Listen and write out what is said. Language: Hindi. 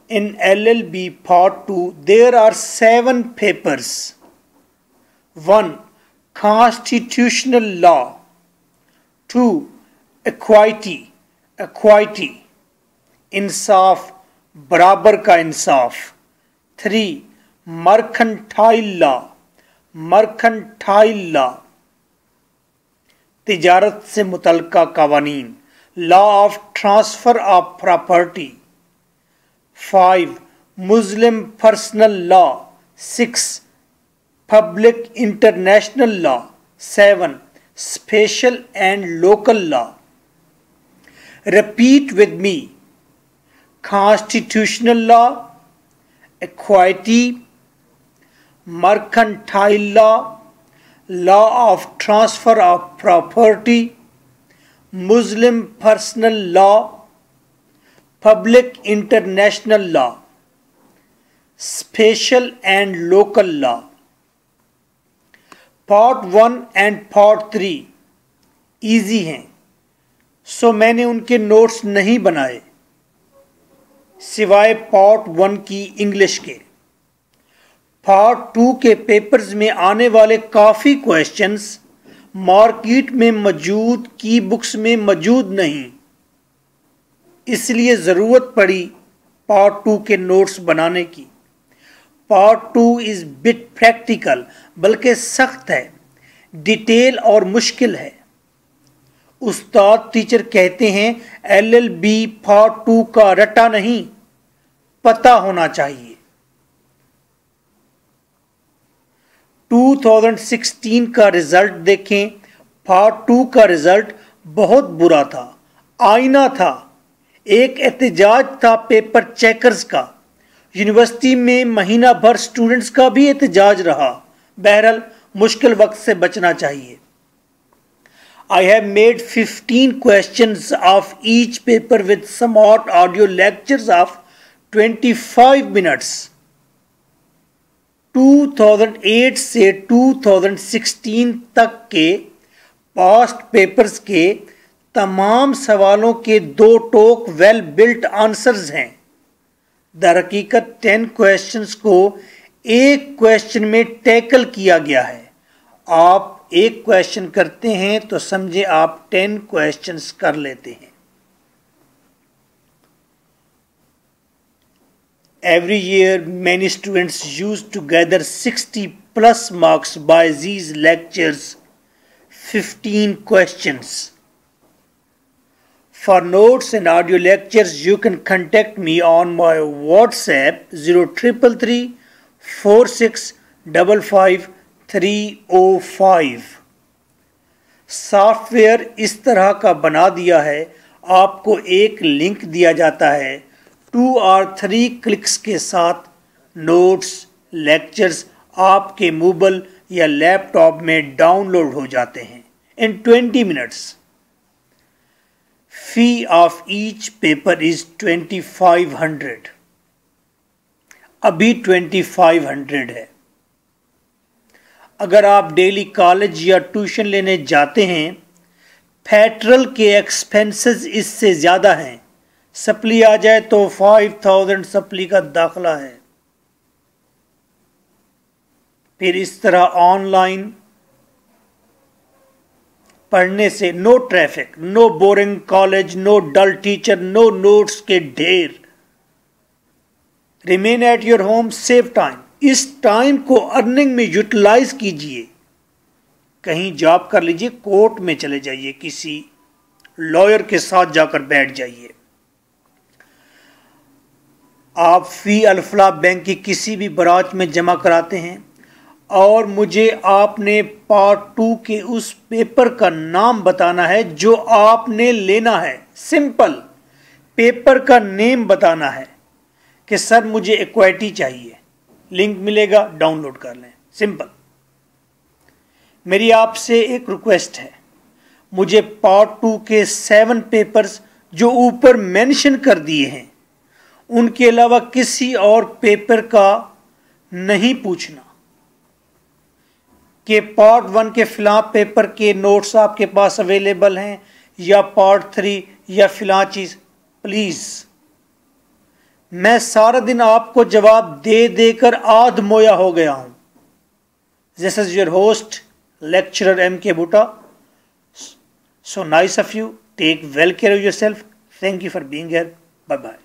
In LLB Part 2, there are 7 papers. 1. Constitutional Law. 2. Equity. Insaf, बराबर का इंसाफ. 3. Mercantile Law. तिजारत से मुतल्लिका कावानीन. Law of Transfer of Property. 5. Muslim Personal Law. 6. Public International Law. 7. Special and Local Law. Repeat with me. Constitutional Law, Equity, Mercantile Law, Law of Transfer of Property, Muslim Personal Law, Public International Law, Special and Local Law. Part 1 and Part 3 easy हैं, सो मैंने उनके नोट्स नहीं बनाए सिवाय Part 1 की इंग्लिश के. Part 2 के पेपर्स में आने वाले काफ़ी क्वेश्चंस मार्केट में मौजूद की बुक्स में मौजूद नहीं, इसलिए ज़रूरत पड़ी Part 2 के नोट्स बनाने की. Part 2 इज़ बिट प्रैक्टिकल, बल्कि सख्त है, डिटेल और मुश्किल है. उस्ताद टीचर कहते हैं LLB Part 2 का रटा नहीं, पता होना चाहिए. 2016 का रिजल्ट देखें. Part 2 का रिजल्ट बहुत बुरा था, आईना था, एक एहतजाज था पेपर चेकर्स का. यूनिवर्सिटी में महीना भर स्टूडेंट्स का भी एहतजाज रहा. बहरहाल मुश्किल वक्त से बचना चाहिए. I have made 15 questions of each paper with somewhat audio lectures of 25 minutes. 2008 से 2016 तक के पास्ट पेपर्स के तमाम सवालों के 2 टोक वेल बिल्ट आंसर्स हैं. दरहकीकत 10 क्वेश्चंस को एक क्वेश्चन में टैकल किया गया है. आप एक क्वेश्चन करते हैं तो समझे आप 10 क्वेश्चंस कर लेते हैं. Every year many students used to gather 60 plus marks by these lectures. 15 questions. For notes and audio lectures, you can contact me on my WhatsApp 0333 4655 305. Software इस तरह का बना दिया है, आपको एक लिंक दिया जाता है, 2 और 3 क्लिक्स के साथ नोट्स लेक्चर्स आपके मोबाइल या लैपटॉप में डाउनलोड हो जाते हैं इन 20 minutes. Fee of each paper is 2500. अभी 2500 है. अगर आप डेली कॉलेज या ट्यूशन लेने जाते हैं, फेडरल के एक्सपेंसेस इससे ज़्यादा हैं. सप्ली आ जाए तो 5000 सप्ली का दाखला है. फिर इस तरह ऑनलाइन पढ़ने से no traffic, no boring college, no dull teacher, no notes के ढेर. Remain at your home, save time. इस टाइम को अर्निंग में यूटिलाइज कीजिए. कहीं जॉब कर लीजिए, कोर्ट में चले जाइए, किसी लॉयर के साथ जाकर बैठ जाइए. आप फी अल्फला बैंक की किसी भी ब्रांच में जमा कराते हैं और मुझे आपने पार्ट 2 के उस पेपर का नाम बताना है जो आपने लेना है. सिंपल, पेपर का नेम बताना है कि सर मुझे इक्विटी चाहिए. लिंक मिलेगा, डाउनलोड कर लें. सिंपल. मेरी आपसे एक रिक्वेस्ट है, मुझे पार्ट 2 के 7 पेपर्स जो ऊपर मेंशन कर दिए हैं उनके अलावा किसी और पेपर का नहीं पूछना कि पार्ट 1 के फिलहाल पेपर के नोट्स आपके पास अवेलेबल हैं या पार्ट 3 या फिलहाल चीज। प्लीज, मैं सारा दिन आपको जवाब दे देकर आध मोया हो गया हूं। This is your host lecturer M.K. Bhutta. So nice of you. Take well care of yourself. Thank you for being here. Bye bye.